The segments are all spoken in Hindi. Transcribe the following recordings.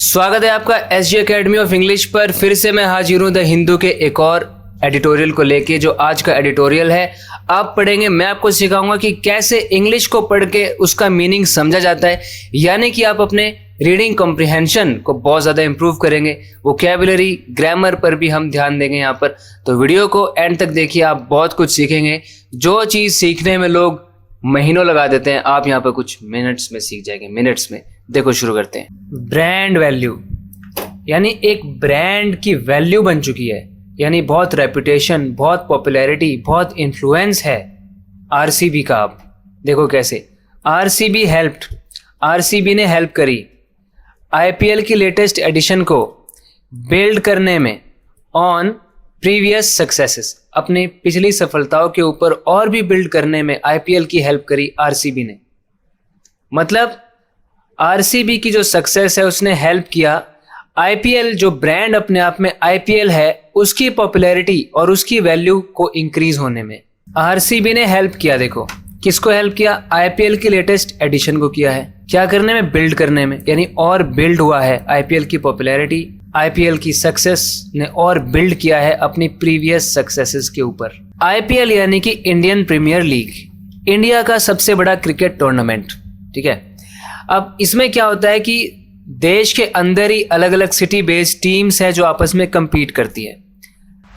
स्वागत है आपका एसजी एकेडमी ऑफ इंग्लिश पर। फिर से मैं हाजिर हूँ द हिंदू के एक और एडिटोरियल को लेके। जो आज का एडिटोरियल है आप पढ़ेंगे, मैं आपको सिखाऊंगा कि कैसे इंग्लिश को पढ़ के उसका मीनिंग समझा जाता है, यानी कि आप अपने रीडिंग कॉम्प्रिहेंशन को बहुत ज़्यादा इंप्रूव करेंगे। वोकैबुलरी, ग्रामर पर भी हम ध्यान देंगे यहाँ पर। तो वीडियो को एंड तक देखिए, आप बहुत कुछ सीखेंगे। जो चीज़ सीखने में लोग महीनों लगा देते हैं, आप यहाँ पर कुछ मिनट्स में सीख जाएंगे। मिनट्स में। देखो शुरू करते हैं। ब्रांड वैल्यू, यानी एक ब्रांड की वैल्यू बन चुकी है, यानी बहुत रेपुटेशन, बहुत पॉपुलैरिटी, बहुत इन्फ्लुएंस है आरसीबी का। आप देखो कैसे आरसीबी ने हेल्प करी आईपीएल की लेटेस्ट एडिशन को बिल्ड करने में ऑन प्रीवियस सक्सेसेस। अपनी पिछली सफलताओं के ऊपर और भी बिल्ड करने में आईपीएल की हेल्प करी आरसीबी ने। मतलब आरसीबी की जो सक्सेस है उसने हेल्प किया आईपीएल, जो ब्रांड अपने आप में आईपीएल है, उसकी पॉपुलैरिटी और उसकी वैल्यू को इंक्रीज होने में आरसीबी ने हेल्प किया। देखो किसको हेल्प किया? आईपीएल की लेटेस्ट एडिशन को किया है। क्या करने में? बिल्ड करने में, यानी और बिल्ड हुआ है आईपीएल की पॉपुलैरिटी, आईपीएल की सक्सेस ने और बिल्ड किया है अपनी प्रीवियस सक्सेसेस के ऊपर। आईपीएल यानी कि इंडियन प्रीमियर लीग, इंडिया का सबसे बड़ा क्रिकेट टूर्नामेंट। ठीक है, अब इसमें क्या होता है कि देश के अंदर ही अलग अलग सिटी बेस्ड टीम्स है जो आपस में compete करती है।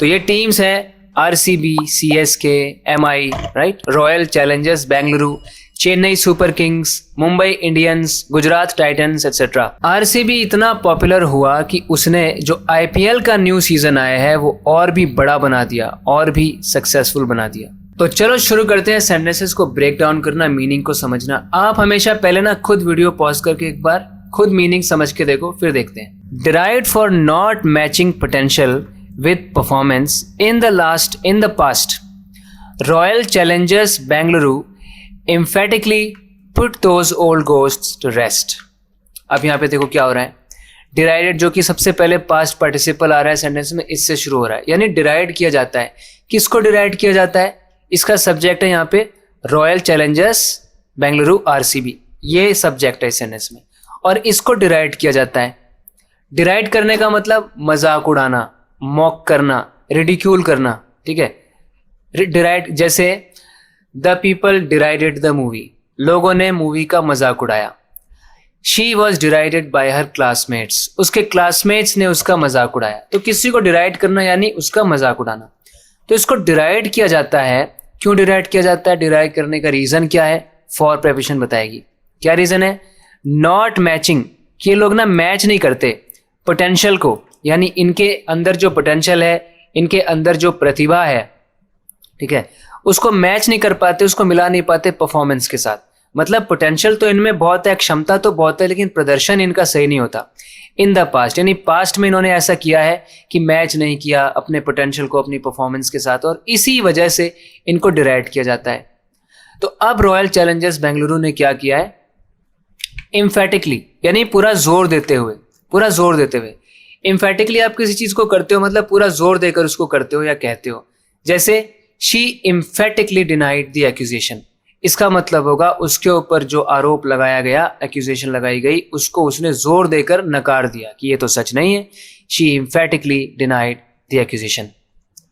तो ये टीम्स है RCB, CSK, MI, right, royal Challengers Bengaluru, Chennai super Kings, Mumbai Indians, Gujarat Titans etcetera. RCB इतना पॉपुलर हुआ कि उसने जो आईपीएल का न्यू सीजन आया है वो और भी बड़ा बना दिया, और भी सक्सेसफुल बना दिया। तो चलो शुरू करते हैं सेंटेंसेस को ब्रेक डाउन करना, मीनिंग को समझना। आप हमेशा पहले ना खुद वीडियो पॉज करके एक बार खुद मीनिंग समझ के देखो, फिर देखते हैं। Derived for not matching potential with performance in the past, royal Challengers Bengaluru emphatically put those old ghosts to rest। अब यहाँ पे देखो क्या हो रहा है। डिराइडेड, जो कि सबसे पहले पास्ट पार्टिसिपल आ रहा है सेंटेंस में, इससे शुरू हो रहा है, यानी डिराइड किया जाता है। किसको डिराइड किया जाता है? इसका सब्जेक्ट है यहाँ पे रॉयल चैलेंजर्स बेंगलुरु आरसीबी, ये सब्जेक्ट है इस सेंटेंस में, और इसको डिराइड किया जाता है। डिराइड करने का मतलब मजाक उड़ाना, मॉक करना, रिडिक्यूल करना। ठीक है, डिराइड जैसे the people derided the movie, लोगों ने मूवी का मजाक उड़ाया। She was derided by her classmates, उसके क्लासमेट्स ने उसका मजाक उड़ाया। तो किसी को डिराइड करना यानी उसका मजाक उड़ाना। तो इसको डिराइड किया जाता है। क्यों डिराइड किया जाता है? डिराइड करने का रीजन क्या है? फॉर प्रेपोजिशन बताएगी। क्या रीजन है? नॉट मैचिंग, कि ये लोग ना मैच नहीं करते पोटेंशियल को, यानी इनके अंदर जो पोटेंशियल है, इनके अंदर जो प्रतिभा है, ठीक है, उसको मैच नहीं कर पाते, उसको मिला नहीं पाते परफॉर्मेंस के साथ। मतलब पोटेंशियल तो इनमें बहुत है, क्षमता तो बहुत है, लेकिन प्रदर्शन इनका सही नहीं होता। इन द पास्ट, यानी पास्ट में इन्होंने ऐसा किया है कि मैच नहीं किया अपने पोटेंशियल को अपनी परफॉर्मेंस के साथ, और इसी वजह से इनको डिराइड किया जाता है। तो अब रॉयल चैलेंजर्स बेंगलुरु ने क्या किया है? एम्फेटिकली, यानी पूरा जोर देते हुए। एम्फेटिकली आप किसी चीज को करते हो मतलब पूरा जोर देकर उसको करते हो या कहते हो। जैसे She emphatically denied the accusation, इसका मतलब होगा उसके ऊपर जो आरोप लगाया गया, एक्यूजेशन लगाई गई, उसको उसने जोर देकर नकार दिया कि ये तो सच नहीं है। She emphatically denied the accusation।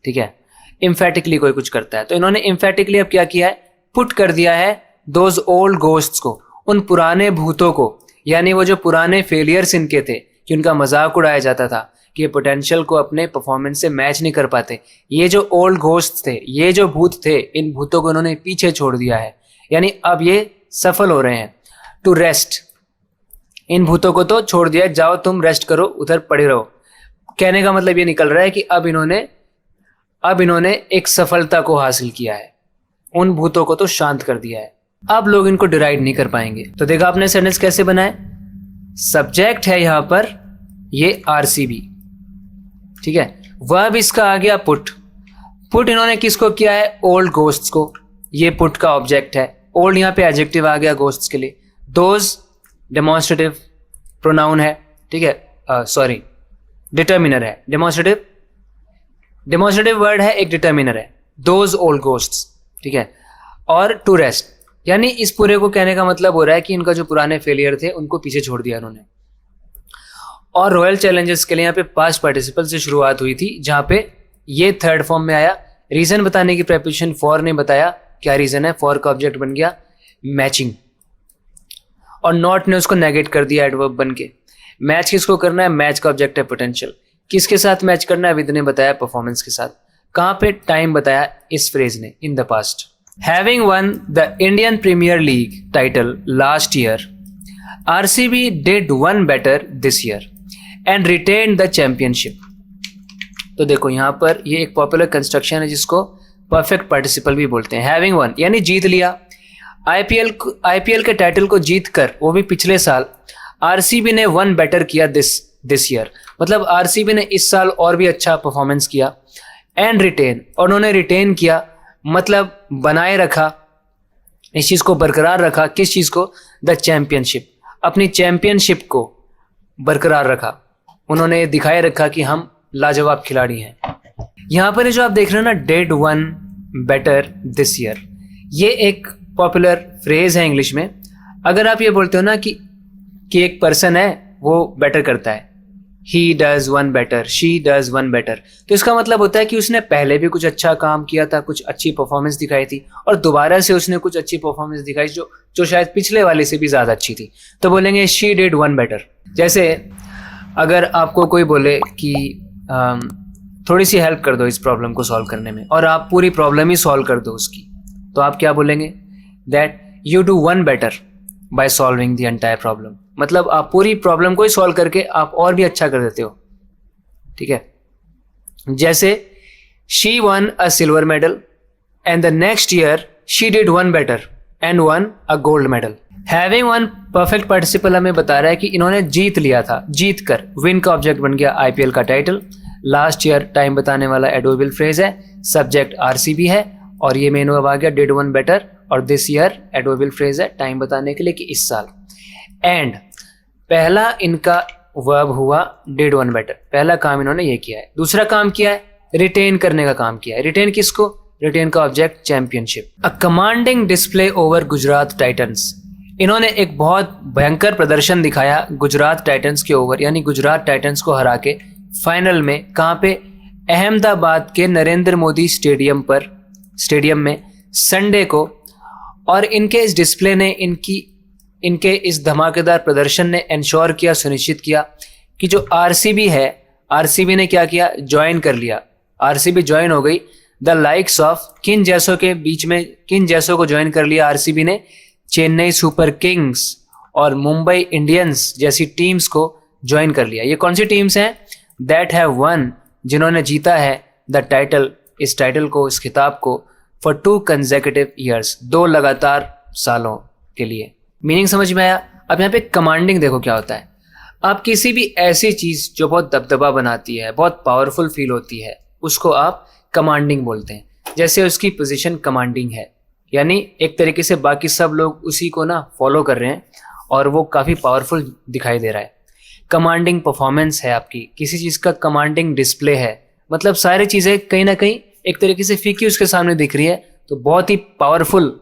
ठीक है, emphatically कोई कुछ करता है, तो इन्होंने emphatically अब क्या किया है? पुट कर दिया है those old ghosts को, उन पुराने भूतों को, यानी वो जो पुराने फेलियर्स इनके थे कि उनका मजाक उड़ाया जाता था कि पोटेंशियल को अपने परफॉर्मेंस से मैच नहीं कर पाते, ये जो ओल्ड घोस्ट थे, ये जो भूत थे, इन भूतों को इन्होंने पीछे छोड़ दिया है, यानी अब ये सफल हो रहे हैं। टू रेस्ट, इन भूतों को तो छोड़ दिया, जाओ तुम रेस्ट करो, उधर पड़े रहो। कहने का मतलब ये निकल रहा है कि अब इन्होंने एक सफलता को हासिल किया है, उन भूतों को तो शांत कर दिया है, अब लोग इनको डिराइड नहीं कर पाएंगे। तो देखा आपने सेंटेंस कैसे बनाए? सब्जेक्ट है यहां पर ये आरसीबी, ठीक है, वर्ब इसका आ गया पुट। इन्होंने किसको किया है? ओल्ड घोस्ट्स को, ये पुट का ऑब्जेक्ट है। ओल्ड यहाँ पे एडजेक्टिव आ गया घोस्ट्स के लिए। दोज डेमोन्स्ट्रेटिव प्रोनाउन है, ठीक है, सॉरी डिटर्मिनर है। डेमोन्स्ट्रेटिव वर्ड है, एक डिटर्मिनर है। दोज ओल्ड घोस्ट्स, ठीक है, और टू रेस्ट, यानी इस पूरे को कहने का मतलब हो रहा है कि इनका जो पुराने फेलियर थे उनको पीछे छोड़ दिया इन्होंने। और रॉयल चैलेंजर्स के लिए यहाँ पे पास्ट पार्टिसिपल से शुरुआत हुई थी, जहाँ पे ये थर्ड फॉर्म में आया। रीजन बताने की प्रेपोजिशन फॉर ने बताया, क्या रीजन है? फॉर का ऑब्जेक्ट बन गया मैचिंग, और नॉट ने उसको नेगेट कर दिया एडवर्ब बन के। मैच किसको करना है? मैच का ऑब्जेक्ट है पोटेंशियल। किसके साथ मैच करना है? विद ने बताया परफॉर्मेंस के साथ। कहाँ पे? टाइम बताया इस फ्रेज ने, in the past. Having won the Indian Premier League title last year, RCB did one better this year and retain the championship. तो देखो यहाँ पर ये एक पॉपुलर कंस्ट्रक्शन है जिसको परफेक्ट पार्टिसिपल भी बोलते हैं। हैविंग वन यानी जीत लिया, आईपीएल के टाइटल को जीत कर, वो भी पिछले साल। आरसीबी ने वन बेटर किया दिस ईयर, मतलब आरसीबी ने इस साल और भी अच्छा परफॉर्मेंस किया। एंड रिटेन, और उन्होंने रिटेन किया मतलब बनाए रखा, इस चीज को बरकरार रखा। किस चीज को? द चैंपियनशिप, अपनी चैंपियनशिप को बरकरार रखा। उन्होंने दिखाए रखा कि हम लाजवाब खिलाड़ी हैं। यहाँ पर जो आप देख रहे हो ना, dead one better this year, ये एक पॉपुलर फ्रेज है इंग्लिश में। अगर आप ये बोलते हो ना कि एक पर्सन है वो बेटर करता है, he does one better, she does one better, तो इसका मतलब होता है कि उसने पहले भी कुछ अच्छा काम किया था, कुछ अच्छी परफॉर्मेंस दिखाई थी, और दोबारा से उसने कुछ अच्छी परफॉर्मेंस दिखाई जो शायद पिछले वाले से भी ज़्यादा अच्छी थी, तो बोलेंगे शी डिड वन बेटर। जैसे अगर आपको कोई बोले कि थोड़ी सी हेल्प कर दो इस प्रॉब्लम को सॉल्व करने में, और आप पूरी प्रॉब्लम ही सॉल्व कर दो उसकी, तो आप क्या बोलेंगे? That you do one better by solving the entire problem, मतलब आप पूरी प्रॉब्लम को ही सॉल्व करके आप और भी अच्छा कर देते हो। ठीक है, जैसे she one a silver medal and the next year she did one better and one a gold medal. Having one perfect participle हमें बता रहा है कि इन्होंने जीत लिया था, जीत कर। विन का ऑब्जेक्ट बन गया आईपीएल का टाइटल, लास्ट ईयर टाइम बताने वाला एडवर्बियल फ्रेज है, सब्जेक्ट आरसीबी है, और ये मेन वर्ब आ गया डिड वन बेटर, और दिस ईयर एडवर्बियल फ्रेज है टाइम बताने के लिए कि इस साल। एंड पहला इनका वर्ब हुआ डिड वन बेटर, पहला काम इन्होंने ये किया है। दूसरा काम किया है रिटेन करने का काम किया है। रिटेन किसको? रिटेन का ऑब्जेक्ट चैंपियनशिप। अ commanding display over Gujarat Titans, इन्होंने एक बहुत भयंकर प्रदर्शन दिखाया गुजरात टाइटंस के ओवर, यानी गुजरात टाइटंस को हरा के फाइनल में। कहाँ पे? अहमदाबाद के नरेंद्र मोदी स्टेडियम में संडे को। और इनके इस डिस्प्ले ने, इनके इस धमाकेदार प्रदर्शन ने इंश्योर किया, सुनिश्चित किया कि जो आरसीबी है, आरसीबी ने क्या किया? ज्वाइन कर लिया, आरसीबी ज्वाइन हो गई द लाइक्स ऑफ, किन जैसों के बीच में, किन जैसों को ज्वाइन कर लिया आरसीबी ने? चेन्नई सुपर किंग्स और मुंबई इंडियंस जैसी टीम्स को ज्वाइन कर लिया। ये कौन सी टीम्स हैं? दैट हैव वन, जिन्होंने जीता है द टाइटल, इस टाइटल को, इस खिताब को, फॉर 2 कंसेक्यूटिव ईयर्स, 2 लगातार सालों के लिए। मीनिंग समझ में आया? अब यहाँ पे कमांडिंग देखो क्या होता है। आप किसी भी ऐसी चीज़ जो बहुत दबदबा बनाती है, बहुत पावरफुल फील होती है, उसको आप कमांडिंग बोलते हैं। जैसे उसकी पोजीशन कमांडिंग है, यानी एक तरीके से बाकी सब लोग उसी को ना फॉलो कर रहे हैं और वो काफ़ी पावरफुल दिखाई दे रहा है। कमांडिंग परफॉर्मेंस है आपकी, किसी चीज़ का कमांडिंग डिस्प्ले है, मतलब सारी चीज़ें कहीं ना कहीं एक तरीके से फीकी उसके सामने दिख रही है, तो बहुत ही पावरफुल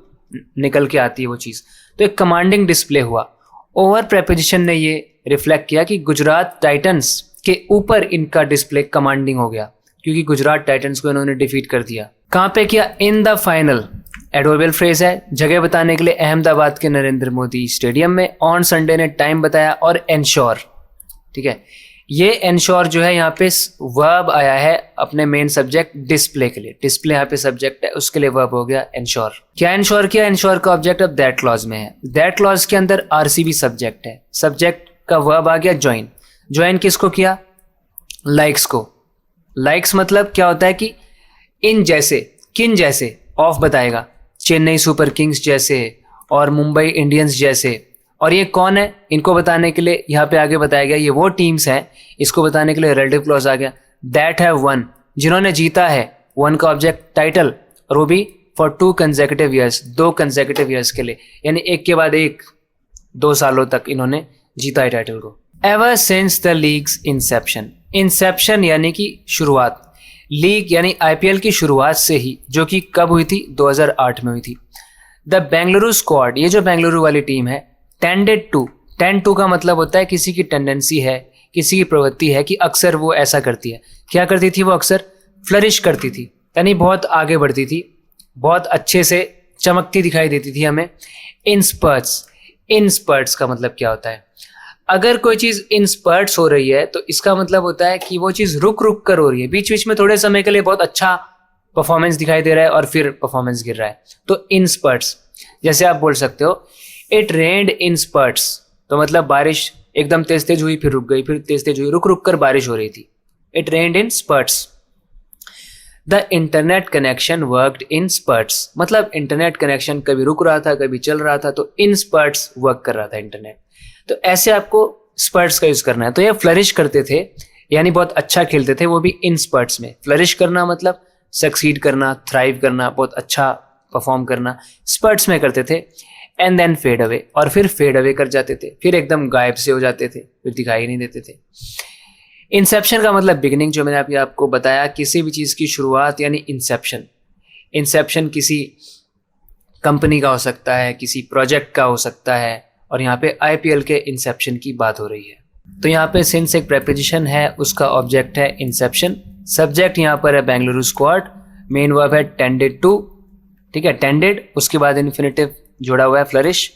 निकल के आती है वो चीज़। तो एक कमांडिंग डिस्प्ले हुआ। ओवर प्रेपोजिशन ने ये रिफ्लेक्ट किया कि गुजरात टाइटंस के ऊपर इनका डिस्प्ले कमांडिंग हो गया, क्योंकि गुजरात टाइटंस को इन्होंने डिफीट कर दिया। कहाँ पे किया? In the final, adverbial phrase है, जगह बताने के लिए अहमदाबाद के नरेंद्र मोदी स्टेडियम में। ऑन संडे ने टाइम बताया, और एंश्योर, ठीक है, ये एंश्योर जो है यहाँ पे वर्ब आया है अपने मेन सब्जेक्ट डिस्प्ले के लिए। डिस्प्ले यहाँ पे सब्जेक्ट है, उसके लिए वर्ब हो गया एंश्योर। क्या एंश्योर किया? एंश्योर का ऑब्जेक्ट अब दैट क्लॉज में है। दैट क्लॉज के अंदर आरसीबी सब्जेक्ट है, सब्जेक्ट का वर्ब आ गया ज्वाइन। ज्वाइन किसको किया? लाइक्स को। लाइक्स मतलब क्या होता है कि इन जैसे, किन जैसे, ऑफ बताएगा, चेन्नई सुपर किंग्स जैसे और मुंबई इंडियंस जैसे। और ये कौन है? इनको बताने के लिए यहाँ पे आगे बताया गया ये वो टीम्स हैं, इसको बताने के लिए रिलेटिव क्लॉज आ गया। दैट हैव वन, जिन्होंने जीता है, वन का ऑब्जेक्ट टाइटल, और वो भी for 2 consecutive years, 2 consecutive years के लिए, यानी एक के बाद एक 2 सालों तक इन्होंने जीता है टाइटल को। Ever since the leagues Inception, Inception यानी कि शुरुआत, लीग यानी आईपीएल की शुरुआत से ही, जो कि कब हुई थी? 2008 में हुई थी। द बेंगलुरु स्क्वाड, ये जो बेंगलुरु वाली टेंडेड टू, टेंड टू का मतलब होता है किसी की टेंडेंसी है किसी की प्रवृत्ति है कि अक्सर वो ऐसा करती है। क्या करती थी वो? अक्सर फ्लरिश करती थी, यानी बहुत आगे बढ़ती थी, बहुत अच्छे से चमकती दिखाई देती थी हमें। इन स्पर्ट्स, इन स्पर्ट्स का मतलब क्या होता है? अगर कोई चीज़ इन स्पर्ट्स हो रही है तो इसका मतलब होता है कि वो चीज़ रुक रुक कर हो रही है, बीच बीच में थोड़े समय के लिए बहुत अच्छा परफॉर्मेंस दिखाई दे रहा है और फिर परफॉर्मेंस गिर रहा है, तो इन स्पर्ट्स। जैसे आप बोल सकते हो इट रेन्ड इन स्पर्ट्स, तो मतलब बारिश एकदम तेज तेज हुई, फिर रुक गई, फिर तेज तेज हुई, रुक रुक कर बारिश हो रही थी। It rained in sprouts. The internet connection worked in sprouts, मतलब इंटरनेट कनेक्शन कभी रुक रहा था, कभी चल रहा था, तो इन स्पर्ट्स वर्क कर रहा था इंटरनेट। तो ऐसे आपको स्पर्ट्स का यूज करना है। तो ये फ्लरिश करते थे, यानी बहुत अच्छा खेलते थे, वो भी इन स्पर्ट्स में। फ्लरिश करना मतलब सक्सीड करना, थ्राइव करना, बहुत अच्छा परफॉर्म करना, स्पर्ट्स में करते थे। एंड देन फेड अवे, और फिर फेड अवे कर जाते थे, फिर एकदम गायब से हो जाते थे, फिर दिखाई नहीं देते थे। इंसेप्शन का मतलब बिगिनिंग, जो मैंने अभी आपको बताया, किसी भी चीज़ की शुरुआत यानी इंसेप्शन। इंसेप्शन किसी कंपनी का हो सकता है, किसी प्रोजेक्ट का हो सकता है, और यहाँ पे आईपीएल के इंसेप्शन की बात हो रही है। तो यहाँ पे सिंस एक प्रेपोजिशन है, उसका ऑब्जेक्ट है इंसेप्शन, सब्जेक्ट यहाँ पर है बेंगलुरु स्क्वाड, मेन वर्ब है टेंडेड टू, ठीक है, टेंडेड, उसके बाद इन्फिनेटिव जोड़ा हुआ है फ्लरिश।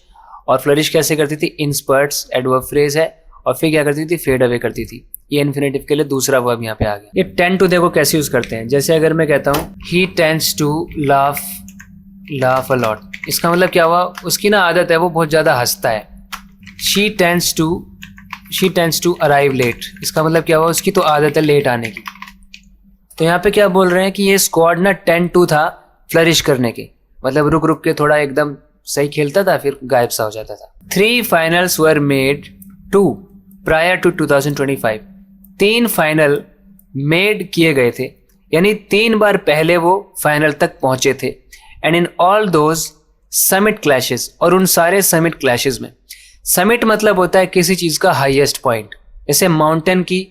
और फ्लरिश कैसे करती थी? इन स्पर्ट्स, एडवर्ब फ्रेज है, और फिर क्या करती थी? फेड अवे करती थी। ये इन्फिनेटिव के लिए दूसरा वर्ब यहाँ पे आ गया। ये टेंड टू देखो कैसे यूज करते हैं। जैसे अगर मैं कहता हूँ he tends to laugh a lot, इसका मतलब क्या हुआ? उसकी ना आदत है, वो बहुत ज़्यादा हंसता है। She tends to arrive late, इसका मतलब क्या हुआ? उसकी तो आदत है लेट आने की। तो यहाँ पे क्या बोल रहे हैं कि ये स्क्वाड ना टेंड टू था फ्लरिश करने के, मतलब रुक रुक के थोड़ा एकदम सही खेलता था, फिर गायब सा हो जाता था। 3 finals were made to prior to 2025, 3 final made किए गए थे, यानी 3 बार पहले वो फाइनल तक पहुंचे थे। And in all those summit clashes, और उन सारे समिट क्लैशेस में, समिट मतलब होता है किसी चीज़ का हाईएस्ट पॉइंट, जैसे माउंटेन की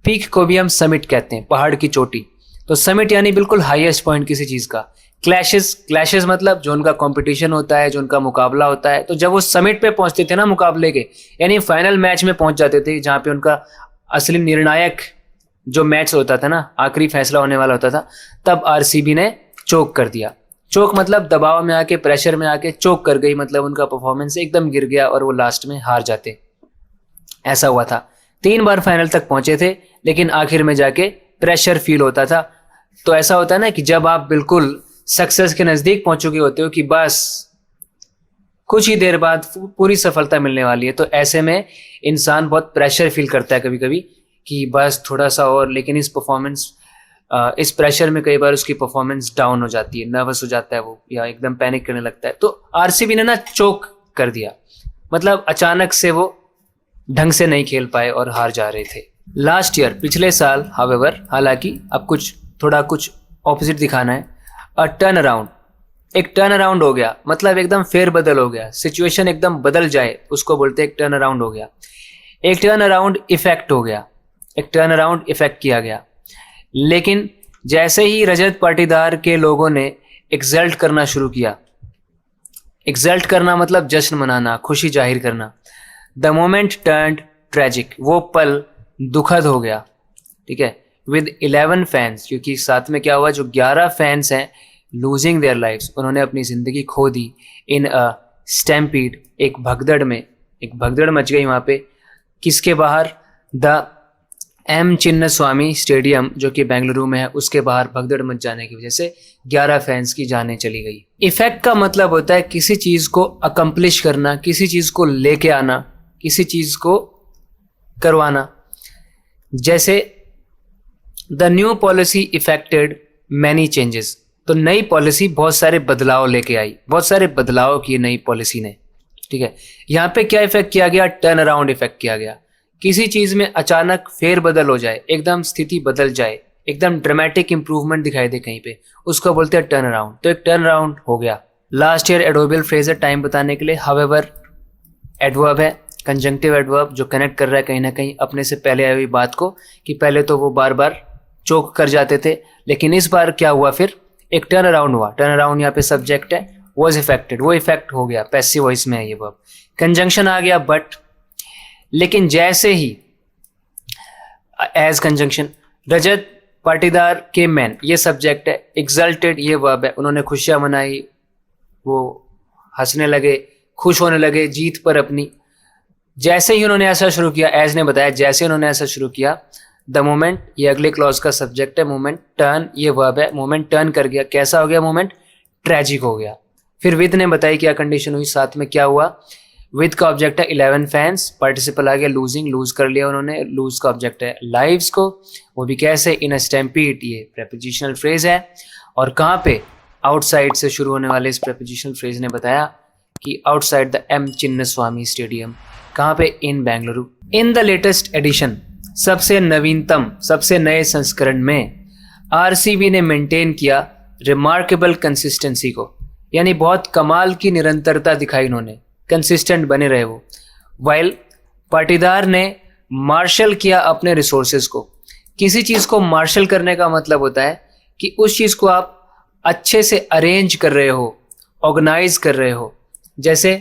पीक को भी हम समिट कहते हैं, पहाड़ की चोटी। तो समिट यानी बिल्कुल हाईएस्ट पॉइंट किसी चीज़ का। क्लैशेस मतलब जो उनका कंपटीशन होता है, जो उनका मुकाबला होता है। तो जब वो समिट पे पहुंचते थे ना मुकाबले के, यानी फाइनल मैच में पहुंच जाते थे, जहाँ पे उनका असली निर्णायक जो मैच होता था ना, आखिरी फैसला होने वाला होता था, तब आरसीबी ने चोक कर दिया। चोक मतलब दबाव में आके, प्रेशर में आके चोक कर गई, मतलब उनका परफॉर्मेंस एकदम गिर गया और वो लास्ट में हार जाते। ऐसा हुआ था। 3 बार फाइनल तक पहुंचे थे, लेकिन आखिर में जाके प्रेशर फील होता था। तो ऐसा होता है ना कि जब आप बिल्कुल सक्सेस के नज़दीक पहुंच चुके होते हो कि बस कुछ ही देर बाद पूरी सफलता मिलने वाली है, तो ऐसे में इंसान बहुत प्रेशर फील करता है कभी कभी कि बस थोड़ा सा और। लेकिन इस प्रेशर में कई बार उसकी परफॉर्मेंस डाउन हो जाती है, नर्वस हो जाता है वो, या एकदम पैनिक करने लगता है। तो आरसीबी ने ना चोक कर दिया, मतलब अचानक से वो ढंग से नहीं खेल पाए और हार जा रहे थे। लास्ट ईयर, पिछले साल, हावेवर, हालांकि अब कुछ ऑपोजिट दिखाना है। अ टर्न अराउंड, एक टर्न अराउंड हो गया, मतलब एकदम फेरबदल हो गया, सिचुएशन एकदम बदल जाए, उसको बोलते हैं एक टर्न अराउंड हो गया। एक टर्न अराउंड इफेक्ट हो गया, एक टर्न अराउंड इफेक्ट किया गया। लेकिन जैसे ही रजत पाटीदार के लोगों ने एक्सल्ट करना शुरू किया, एक्सल्ट करना मतलब जश्न मनाना, खुशी जाहिर करना। द मोमेंट टर्न्ड ट्रेजिक, वो पल दुखद हो गया, ठीक है। विद 11 फैंस, क्योंकि साथ में क्या हुआ, जो 11 फैंस हैं, लूजिंग देयर लाइफ्स, उन्होंने अपनी ज़िंदगी खो दी। इन अ स्टैम्पीड, एक भगदड़ मच गई वहाँ पे। किसके बाहर? द एम चिन्नस्वामी स्टेडियम, जो कि बेंगलुरु में है, उसके बाहर भगदड़ मच जाने की वजह से 11 फैंस की जानें चली गई। इफेक्ट का मतलब होता है किसी चीज़ को अकम्प्लिश करना, किसी चीज़ को लेके आना, किसी चीज़ को करवाना। जैसे the new policy affected many changes, तो नई पॉलिसी बहुत सारे बदलाव लेके आई, बहुत सारे बदलाव किए नई पॉलिसी ने, ठीक है। यहाँ पे क्या इफेक्ट किया गया? टर्न अराउंड इफेक्ट किया गया। किसी चीज़ में अचानक फेरबदल हो जाए, एकदम स्थिति बदल जाए, एकदम ड्रामेटिक इंप्रूवमेंट दिखाई दे कहीं पे, उसको बोलते हैं टर्न अराउंड। तो एक टर्न अराउंड हो गया। लास्ट ईयर एडवर्बियल फ्रेज है टाइम बताने के लिए। हावेवर एडवर्ब है, कंजंक्टिव एडवर्ब, जो कनेक्ट कर रहा है कहीं ना कहीं अपने से पहले आई हुई बात को, कि पहले तो वो बार बार चोक कर जाते थे, लेकिन इस बार क्या हुआ, फिर एक टर्न अराउंड हुआ। टर्न अराउंड यहाँ पे सब्जेक्ट है, वॉज इफेक्टेड, वो इफेक्ट हो गया, पैसिव वॉइस में है ये वर्ब। कंजंक्शन आ गया बट, लेकिन जैसे ही एज कंजंक्शन। रजत पाटीदार के मैन ये सब्जेक्ट है, एक्सल्टेड ये वर्ब है, उन्होंने खुशियां मनाई, वो हंसने लगे, खुश होने लगे जीत पर अपनी। जैसे ही उन्होंने ऐसा शुरू किया, एज ने बताया जैसे उन्होंने ऐसा शुरू किया, द मोमेंट ये अगले क्लॉज का सब्जेक्ट है, मोमेंट टर्न ये वर्ब है, मोमेंट टर्न कर गया, कैसा हो गया मोमेंट, ट्रेजिक हो गया। फिर विद ने बताई क्या कंडीशन हुई, साथ में क्या हुआ, विद का ऑब्जेक्ट है 11 फैंस, पार्टिसिपल आ गया लूजिंग, लूज कर लिया उन्होंने, लूज का ऑब्जेक्ट है लाइव्स को, वो भी कैसे, इन अ स्टैम्पीड ये प्रेपोजिशनल फ्रेज है। और कहाँ पे, आउटसाइड से शुरू होने वाले इस प्रेपोजिशनल फ्रेज ने बताया कि outside the M Chinnaswamy stadium, कहाँ पे, in Bengaluru. In the latest edition सबसे नवीनतम सबसे नए संस्करण में आरसीबी ने मेंटेन किया रिमार्केबल कंसिस्टेंसी को, यानी बहुत कमाल की निरंतरता दिखाई उन्होंने, कंसिस्टेंट बने रहे वो। वाइल पाटीदार ने मार्शल किया अपने रिसोर्सेज को। किसी चीज़ को मार्शल करने का मतलब होता है कि उस चीज़ को आप अच्छे से अरेंज कर रहे हो, ऑर्गेनाइज कर रहे हो। जैसे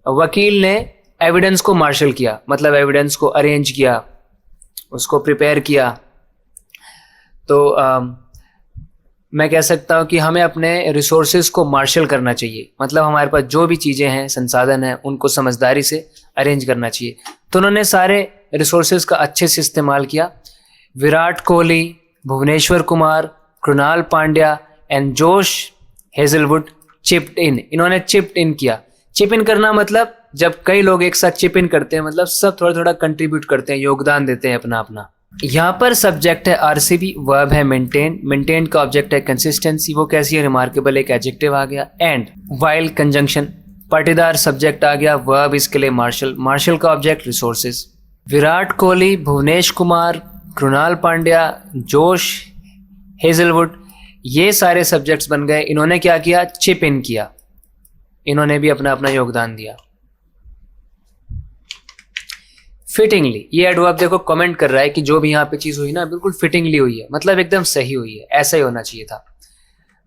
वकील ने एविडेंस को मार्शल किया, मतलब एविडेंस को अरेंज किया, उसको प्रिपेयर किया। तो मैं कह सकता हूँ कि हमें अपने रिसोर्सेज को मार्शल करना चाहिए, मतलब हमारे पास जो भी चीज़ें हैं, संसाधन हैं, उनको समझदारी से अरेंज करना चाहिए। तो उन्होंने सारे रिसोर्सेज का अच्छे से इस्तेमाल किया। Virat Kohli, Bhuvneshwar Kumar, Krunal Pandya and Josh Hazlewood chipped in, इन्होंने चिप्ड इन किया। चिप इन करना मतलब जब कई लोग एक साथ चिप इन करते हैं, मतलब सब थोड़ा थोड़ा कंट्रीब्यूट करते हैं, योगदान देते हैं अपना अपना। यहाँ पर सब्जेक्ट है आरसीबी, वर्ब है मेंटेन, मेंटेन का ऑब्जेक्ट है कंसिस्टेंसी, वो कैसी है, रिमार्केबल एक एडजेक्टिव आ गया। And while conjunction, Patidar subject आ गया, वर्ब इसके लिए मार्शल, मार्शल का object resources. Virat Kohli, Bhuvnesh Kumar, Krunal Pandya, Josh Hazlewood, ये सारे सब्जेक्ट्स बन गए। इन्होंने क्या किया, चिप इन किया, इन्होंने भी अपना अपना योगदान दिया। फिटिंगली, ये एडवर्ब देखो कमेंट कर रहा है कि जो भी यहाँ पे चीज हुई ना बिल्कुल फिटिंगली हुई है, मतलब एकदम सही हुई है, ऐसा ही होना चाहिए था।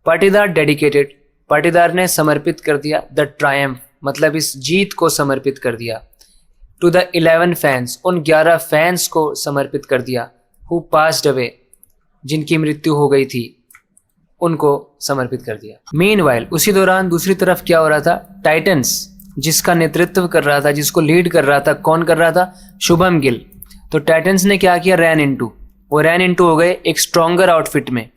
पाटीदार डेडिकेटेड, पाटीदार ने समर्पित कर दिया, द ट्रायम्फ मतलब इस जीत को समर्पित कर दिया। टू द 11 फैंस, उन 11 फैंस को समर्पित कर दिया। हु पास्ड अवे, जिनकी मृत्यु हो गई थी, उनको समर्पित कर दिया। मीनवाइल, उसी दौरान दूसरी तरफ क्या हो रहा था, टाइटंस जिसका नेतृत्व कर रहा था, जिसको लीड कर रहा था, कौन कर रहा था, शुभम गिल। तो टाइटंस ने क्या किया, रैन इनटू, वो रैन इनटू हो गए एक स्ट्रॉन्गर आउटफिट में।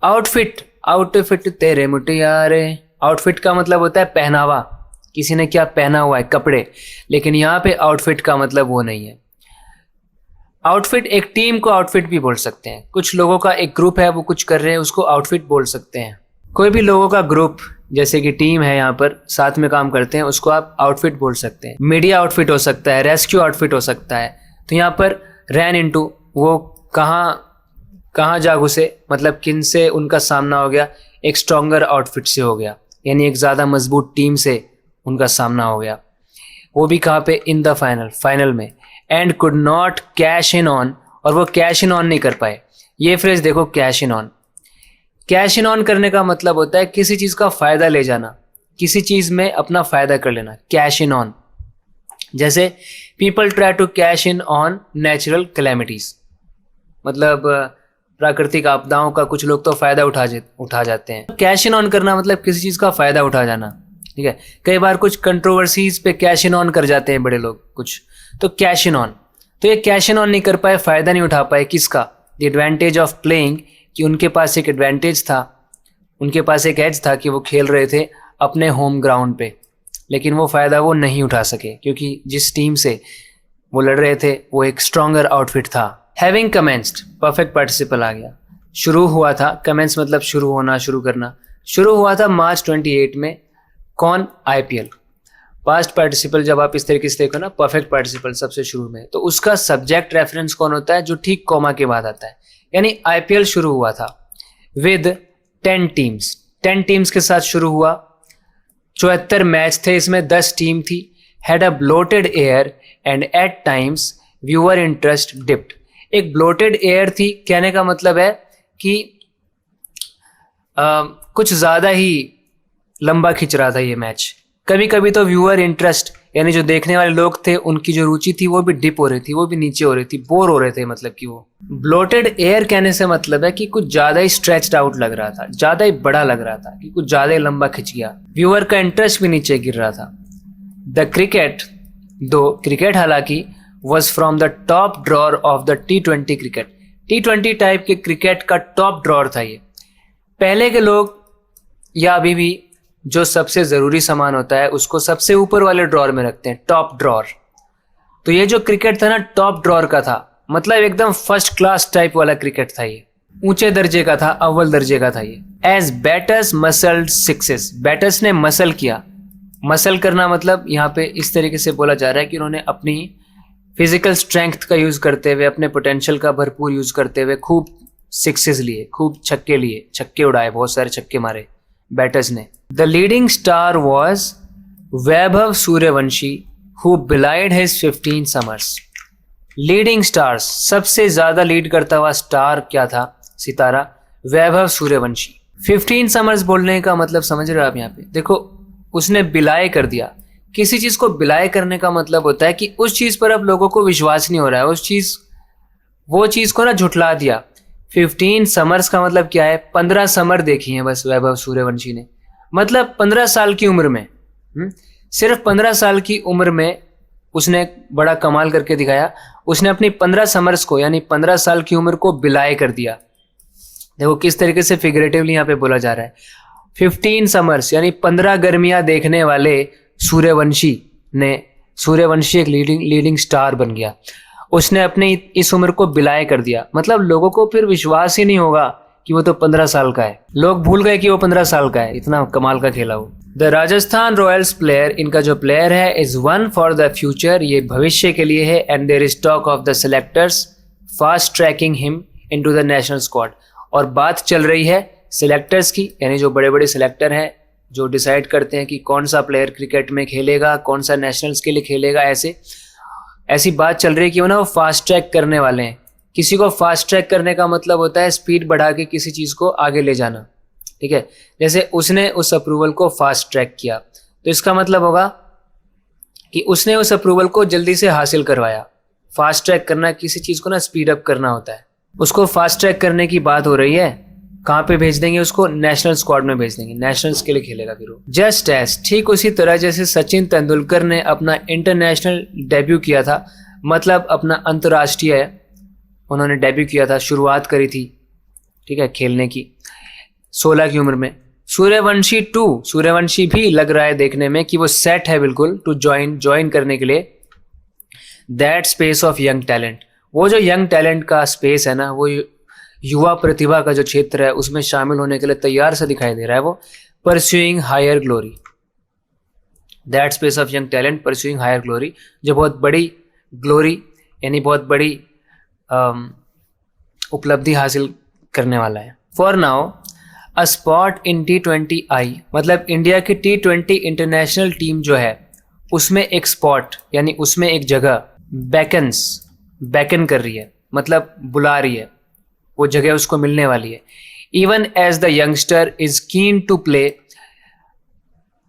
आउटफिट, आउटफिट तेरे मुटियारे, आउटफिट का मतलब होता है पहनावा, किसी ने क्या पहना हुआ है, कपड़े, लेकिन यहाँ पे आउटफिट का मतलब वो नहीं है। आउटफिट एक टीम को आउटफिट भी बोल सकते हैं, कुछ लोगों का एक ग्रुप है वो कुछ कर रहे हैं, उसको आउटफिट बोल सकते हैं। कोई भी लोगों का ग्रुप जैसे कि टीम है यहाँ पर साथ में काम करते हैं, उसको आप आउटफिट बोल सकते हैं। मीडिया आउटफिट हो सकता है, रेस्क्यू आउटफिट हो सकता है। तो यहाँ पर रैन इनटू, वो कहाँ जा घुसे, मतलब किन से उनका सामना हो गया, एक स्ट्रॉन्गर आउटफिट से हो गया, यानी एक ज़्यादा मजबूत टीम से उनका सामना हो गया। वो भी कहाँ पे, इन द फाइनल, फाइनल में। And could not cash in on, और वो कैश इन ऑन नहीं कर पाए। ये फ्रेज देखो, cash in on, cash in on करने का मतलब होता है किसी चीज़ का फ़ायदा ले जाना, किसी चीज़ में अपना फ़ायदा कर लेना, कैश इन ऑन। जैसे people try to cash in on natural calamities, मतलब प्राकृतिक आपदाओं का कुछ लोग तो फ़ायदा उठा जाते हैं। कैश इन ऑन करना मतलब किसी चीज़ का फ़ायदा उठा जाना, ठीक है। कई बार कुछ कंट्रोवर्सीज पे कैश इन ऑन कर जाते हैं बड़े लोग कुछ, तो कैश इन ऑन। तो ये कैश इन ऑन नहीं कर पाए, फ़ायदा नहीं उठा पाए, किसका, द एडवांटेज ऑफ प्लेइंग, कि उनके पास एक एडवांटेज था, उनके पास एक एज था कि वो खेल रहे थे अपने होम ग्राउंड पे, लेकिन वो फ़ायदा वो नहीं उठा सके क्योंकि जिस टीम से वो लड़ रहे थे वो एक स्ट्रॉन्गर आउटफिट था। हैविंग कमेंस्ड, परफेक्ट पार्टिसिपल आ गया, शुरू हुआ था, कमेंस मतलब शुरू होना, शुरू करना, शुरू हुआ था मार्च 28 में। कौन, आईपीएल। पास्ट पार्टिसिपल जब आप इस तरीके से देखो ना, परफेक्ट पार्टिसिपल सबसे शुरू में, तो उसका सब्जेक्ट रेफरेंस कौन होता है, जो ठीक कॉमा के बाद आता है। यानी आईपीएल शुरू हुआ था विद 10 टीम्स, 10 टीम्स के साथ शुरू हुआ, 74 मैच थे, इसमें 10 टीम थी। Had a bloated air and at times viewer interest dipped, एक ब्लोटेड एयर थी, कहने का मतलब है कि कुछ ज़्यादा ही लंबा खिंच रहा था ये मैच। कभी कभी तो व्यूअर इंटरेस्ट, यानी जो देखने वाले लोग थे उनकी जो रुचि थी वो भी डिप हो रही थी, वो भी नीचे हो रही थी, बोर हो रहे थे, मतलब कि वो। ब्लोटेड एयर कहने से मतलब है कि कुछ ज्यादा ही स्ट्रेच्ड आउट लग रहा था, ज्यादा ही बड़ा लग रहा था, कि कुछ ज्यादा ही लंबा खिंच गया। व्यूअर का इंटरेस्ट भी नीचे गिर रहा था। द क्रिकेट, दो क्रिकेट हालांकि, was from the top drawer of the T20 cricket. T20 type के क्रिकेट का टॉप ड्रॉर था ये। पहले के लोग या अभी भी जो सबसे ज़रूरी सामान होता है उसको सबसे ऊपर वाले ड्रॉर में रखते हैं, टॉप ड्रॉर। तो ये जो क्रिकेट था ना टॉप ड्रॉर का था, मतलब एकदम फर्स्ट क्लास टाइप वाला क्रिकेट था ये, ऊंचे दर्जे का था, अव्वल दर्जे का था ये। As batters muscled sixes, batters ने मसल किया। मसल करना मतलब यहाँ पे इस तरीके से बोला जा रहा है कि उन्होंने अपनी फिजिकल स्ट्रेंथ का यूज करते हुए, अपने पोटेंशियल का भरपूर यूज करते हुए खूब सिक्सेस लिए, खूब छक्के लिए, छक्के उड़ाए, बहुत सारे छक्के मारे बैटर्स ने। The leading star was Vaibhav Suryavanshi who बिलाइड his 15 summers. Leading stars, सबसे ज्यादा लीड करता हुआ स्टार क्या था, सितारा, वैभव सूर्यवंशी। 15 समर्स बोलने का मतलब समझ रहे हो आप यहाँ पे, देखो उसने बिलाए कर दिया। किसी चीज को बिलाए करने का मतलब होता है कि उस चीज पर अब लोगों को विश्वास नहीं हो रहा है, वो चीज को ना झुठला दिया। 15 समर्स का मतलब क्या है, 15 समर देखी है बस वैभव सूर्यवंशी ने, मतलब 15 साल की उम्र में, सिर्फ 15 साल की उम्र में उसने बड़ा कमाल करके दिखाया। उसने अपनी 15 समर्स को, यानी 15 साल की उम्र को बिलाए कर दिया। देखो किस तरीके से फिगरेटिवली यहाँ पे बोला जा रहा है। 15 समर्स यानी 15 गर्मियां देखने वाले सूर्यवंशी एक लीडिंग स्टार बन गया। उसने अपने इस उम्र को बिलाए कर दिया, मतलब लोगों को फिर विश्वास ही नहीं होगा कि वो तो 15 साल का है, लोग भूल गए कि वो 15 साल का है, इतना कमाल का खेला वो। द राजस्थान रॉयल्स प्लेयर, इनका जो प्लेयर है, is one for the future, ये भविष्य के लिए है। And there is talk of the selectors fast tracking him into the national squad, और बात चल रही है सिलेक्टर्स की, यानी जो बड़े बड़े सिलेक्टर हैं जो डिसाइड करते हैं कि कौन सा प्लेयर क्रिकेट में खेलेगा, कौन सा नेशनल्स के लिए खेलेगा, ऐसी बात चल रही है कि वो ना वो फास्ट ट्रैक करने वाले हैं। किसी को फास्ट ट्रैक करने का मतलब होता है स्पीड बढ़ा के किसी चीज़ को आगे ले जाना, ठीक है। जैसे उसने उस अप्रूवल को फास्ट ट्रैक किया, तो इसका मतलब होगा कि उसने उस अप्रूवल को जल्दी से हासिल करवाया। फास्ट ट्रैक करना किसी चीज़ को ना स्पीड अप करना होता है। उसको फास्ट ट्रैक करने की बात हो रही है, कहाँ पे भेज देंगे उसको, नेशनल स्क्वाड में भेज देंगे, नेशनल्स के लिए खेलेगा फिर वो। जस्ट एज, ठीक उसी तरह जैसे सचिन तेंदुलकर ने अपना इंटरनेशनल डेब्यू किया था, मतलब अपना अंतर्राष्ट्रीय उन्होंने डेब्यू किया था, शुरुआत करी थी, ठीक है, खेलने की 16 की उम्र में। सूर्यवंशी भी लग रहा है देखने में कि वो सेट है बिल्कुल टू ज्वाइन करने के लिए that space of young talent. वो जो यंग टैलेंट का स्पेस है ना, वो युवा प्रतिभा का जो क्षेत्र है, उसमें शामिल होने के लिए तैयार से दिखाई दे रहा है वो। Pursuing higher glory, that space of young talent pursuing higher glory, जो बहुत बड़ी ग्लोरी यानी बहुत बड़ी उपलब्धि हासिल करने वाला है। For now a spot in T20I, मतलब इंडिया की T20 इंटरनेशनल टीम जो है उसमें एक स्पॉट यानी उसमें एक जगह बैकन कर रही है, मतलब बुला रही है, वो जगह उसको मिलने वाली है। Even as the youngster is keen to play,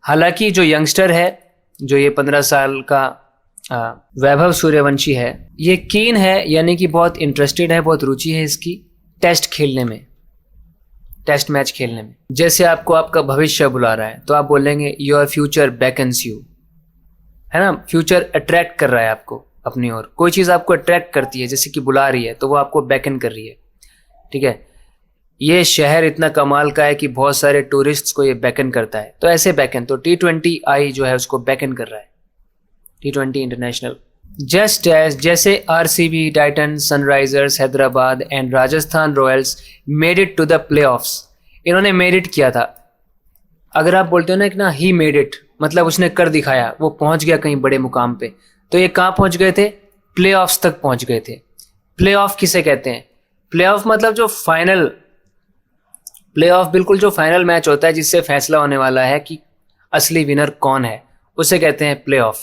हालांकि जो यंगस्टर है, जो ये 15 साल का वैभव सूर्यवंशी है, ये कीन है यानी कि बहुत इंटरेस्टेड है, बहुत रुचि है इसकी टेस्ट खेलने में, टेस्ट मैच खेलने में। जैसे आपको आपका भविष्य बुला रहा है तो आप बोलेंगे योर फ्यूचर बेकन्स यू, है ना, फ्यूचर अट्रैक्ट कर रहा है आपको अपनी ओर। कोई चीज़ आपको अट्रैक्ट करती है, जैसे कि बुला रही है, तो वो आपको बेकन कर रही है, ठीक है। ये शहर इतना कमाल का है कि बहुत सारे टूरिस्ट्स को ये बेकन करता है, तो ऐसे बेकन, तो T20I जो है उसको बेकन कर रहा है, T20 इंटरनेशनल। जस्ट एज, जैसे RCB, Titan, Sunrisers Hyderabad and Rajasthan Royals made it to the playoffs, इन्होंने मेड इट किया था। अगर आप बोलते हो ना कि ना ही मेड इट, मतलब उसने कर दिखाया, वो पहुंच गया कहीं बड़े मुकाम पे, तो ये कहाँ पहुंच गए थे, प्लेऑफ्स तक पहुंच गए थे। प्लेऑफ किसे कहते हैं, प्लेऑफ मतलब जो फाइनल, प्लेऑफ बिल्कुल जो फाइनल मैच होता है जिससे फैसला होने वाला है कि असली विनर कौन है, उसे कहते हैं प्लेऑफ।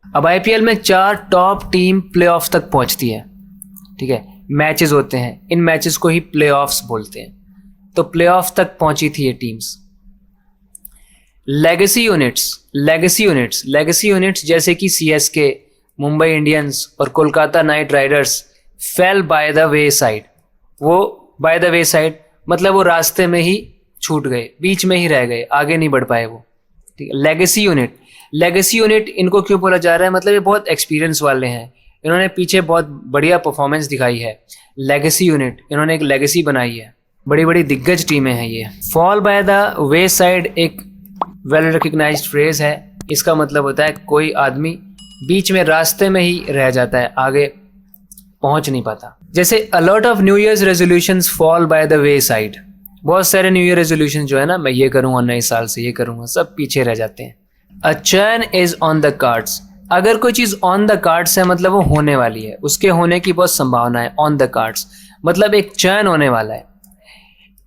अब IPL में 4 टॉप टीम प्लेऑफ तक पहुंचती है, ठीक है, मैचेस होते हैं, इन मैचेस को ही प्लेऑफ्स बोलते हैं। तो प्लेऑफ तक पहुंची थी ये टीम्स। लेगेसी यूनिट्स जैसे कि CSK, मुंबई इंडियंस और Kolkata night Riders fail by the way side. वो बाय द वे साइड मतलब वो रास्ते में ही छूट गए, बीच में ही रह गए, आगे नहीं बढ़ पाए वो। ठीक है, लेगेसी यूनिट इनको क्यों बोला जा रहा है, मतलब ये बहुत एक्सपीरियंस वाले हैं, इन्होंने पीछे बहुत बढ़िया परफॉर्मेंस दिखाई है। लेगेसी यूनिट, इन्होंने एक लेगेसी बनाई है, बड़ी बड़ी दिग्गज टीमें हैं ये। Fall by the way side एक वेल रिकग्नाइज्ड फ्रेज है। इसका मतलब होता है कोई आदमी बीच में रास्ते में ही रह जाता है, आगे पहुंच नहीं पाता। जैसे a lot of new years resolutions fall by the way side. बहुत सारे न्यू ईयर रेजोल्यूशन जो है ना, मैं ये करूंगा नए साल से, ये करूंगा, सब पीछे रह जाते हैं। A churn is on the cards. अगर कोई चीज ऑन द कार्ड्स है मतलब वो होने वाली है, उसके होने की बहुत संभावना है। ऑन द कार्ड्स मतलब एक चर्न होने वाला है।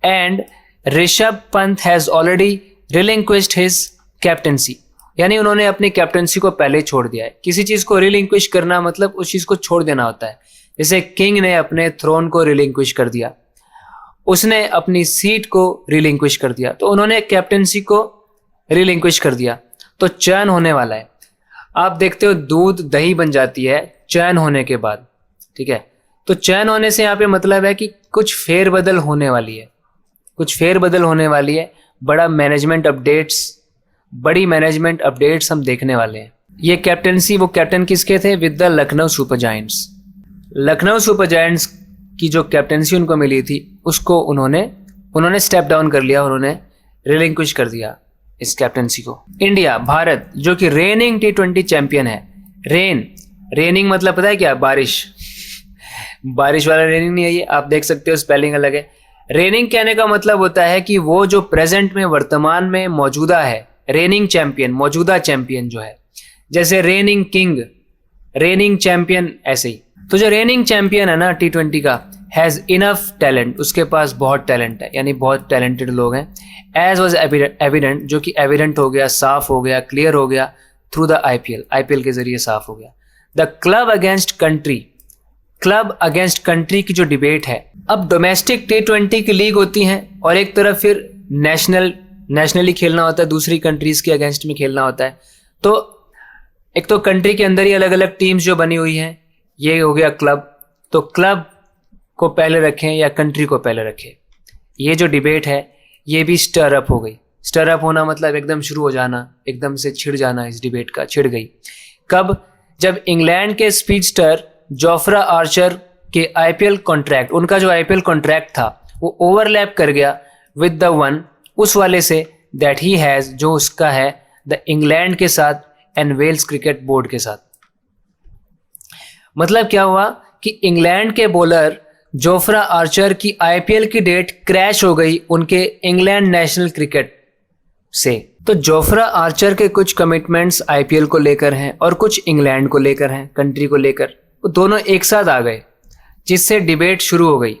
And Rishabh Pant has already relinquished his captaincy, यानी उन्होंने अपनी कैप्टेंसी को पहले छोड़ दिया है। किसी चीज को रिलिंक्विश करना मतलब उस चीज को छोड़ देना होता है। जैसे किंग ने अपने थ्रोन को रिलिंक्विश कर दिया, उसने अपनी सीट को रिलिंक्विश कर दिया, तो उन्होंने कैप्टेंसी को रिलिंक्विश कर दिया, तो चर्न होने वाला है। आप देखते हो दूध दही बन जाती है चर्न होने के बाद, ठीक है। तो चर्न होने से यहाँ पे मतलब है कि कुछ फेरबदल होने वाली है, कुछ फेरबदल होने वाली है। बड़ी मैनेजमेंट अपडेट्स हम देखने वाले हैं। ये कैप्टेंसी, वो कैप्टन किसके थे? With the Lucknow super giants. Lucknow super giants की जो कैप्टेंसी उनको मिली थी, उसको उन्होंने स्टेप डाउन कर लिया, उन्होंने रिलिंक्विश कर दिया इस कैप्टेंसी को। इंडिया, भारत, जो कि रेनिंग T20 चैंपियन है। रेनिंग मतलब पता है क्या? बारिश वाला रेनिंग नहीं है ये, आप देख सकते हो स्पेलिंग अलग है। रेनिंग कहने का मतलब होता है कि वो जो प्रेजेंट में, वर्तमान में मौजूदा है, रेनिंग चैंपियन, मौजूदा चैंपियन जो है। जैसे रेनिंग किंग, रेनिंग चैंपियन, ऐसे ही। तो जो रेनिंग चैंपियन है ना T20 का, हैज इनफ टैलेंट, उसके पास बहुत टैलेंट है, यानी बहुत टैलेंटेड लोग हैं। एज वॉज एविडेंट, जो कि एविडेंट हो गया, साफ हो गया, क्लियर हो गया थ्रू द IPL के जरिए साफ हो गया। द क्लब अगेंस्ट कंट्री की जो डिबेट है, अब डोमेस्टिक T20 की लीग होती है और एक तरफ फिर नेशनली खेलना होता है, दूसरी कंट्रीज के अगेंस्ट में खेलना होता है। तो एक तो कंट्री के अंदर ही अलग अलग टीम्स जो बनी हुई हैं, ये हो गया क्लब। तो क्लब को पहले रखें या कंट्री को पहले रखें, ये जो डिबेट है ये भी स्टर अप हो गई। स्टर अप होना मतलब एकदम शुरू हो जाना, एकदम से छिड़ जाना, इस डिबेट का छिड़ गई। कब? जब इंग्लैंड के स्पीडस्टर जोफ्रा आर्चर के IPL कॉन्ट्रैक्ट, उनका जो IPL कॉन्ट्रैक्ट था वो ओवरलैप कर गया विद द वन, उस वाले से, दैट ही हैज, जो उसका है द इंग्लैंड के साथ एंड वेल्स क्रिकेट बोर्ड के साथ। मतलब क्या हुआ कि इंग्लैंड के बॉलर जोफ्रा आर्चर की IPL की डेट क्रैश हो गई उनके इंग्लैंड नेशनल क्रिकेट से। तो जोफ्रा आर्चर के कुछ कमिटमेंट्स IPL को लेकर हैं और कुछ इंग्लैंड को लेकर हैं, कंट्री को लेकर, वो दोनों एक साथ आ गए, जिससे डिबेट शुरू हो गई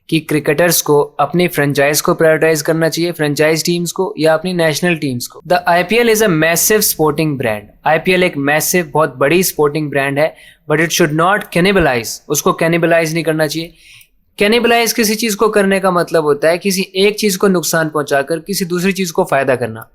कि क्रिकेटर्स को अपनी फ्रेंचाइज को प्रायोरिटाइज करना चाहिए, फ्रेंचाइज टीम्स को, या अपनी नेशनल टीम्स को। The IPL is a massive sporting brand. IPL एक मैसिव, बहुत बड़ी स्पोर्टिंग ब्रांड है, but it should not cannibalise, उसको कैनिबलाइज नहीं करना चाहिए। कैनिबलाइज किसी चीज को करने का मतलब होता है किसी एक चीज को नुकसान पहुंचाकर किसी दूसरी चीज को फायदा करना।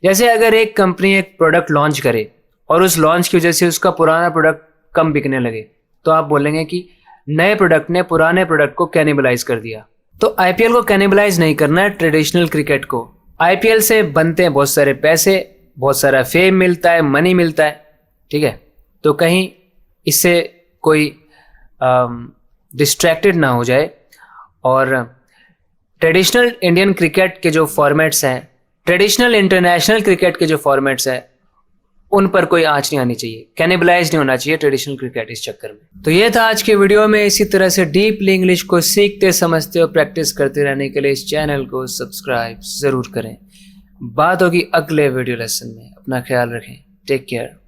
जैसे अगर एक कंपनी एक प्रोडक्ट लॉन्च करे और उस लॉन्च की वजह से उसका पुराना प्रोडक्ट कम बिकने लगे, तो आप बोलेंगे कि नए प्रोडक्ट ने पुराने प्रोडक्ट को कैनिबलाइज कर दिया। तो IPL को कैनिबलाइज नहीं करना है, ट्रेडिशनल क्रिकेट को। IPL से बनते हैं बहुत सारे पैसे, बहुत सारा फेम मिलता है, मनी मिलता है, ठीक है। तो कहीं इससे कोई डिस्ट्रैक्टेड ना हो जाए। और ट्रेडिशनल इंडियन क्रिकेट के जो फॉर्मेट्स हैं, ट्रेडिशनल इंटरनेशनल क्रिकेट के जो फॉर्मेट्स हैं, उन पर कोई आंच नहीं आनी चाहिए, कैनिबलाइज नहीं होना चाहिए ट्रेडिशनल क्रिकेट इस चक्कर में। तो ये था आज के वीडियो में। इसी तरह से डीपली इंग्लिश को सीखते, समझते और प्रैक्टिस करते रहने के लिए इस चैनल को सब्सक्राइब ज़रूर करें। बात होगी अगले वीडियो लेसन में। अपना ख्याल रखें। Take care.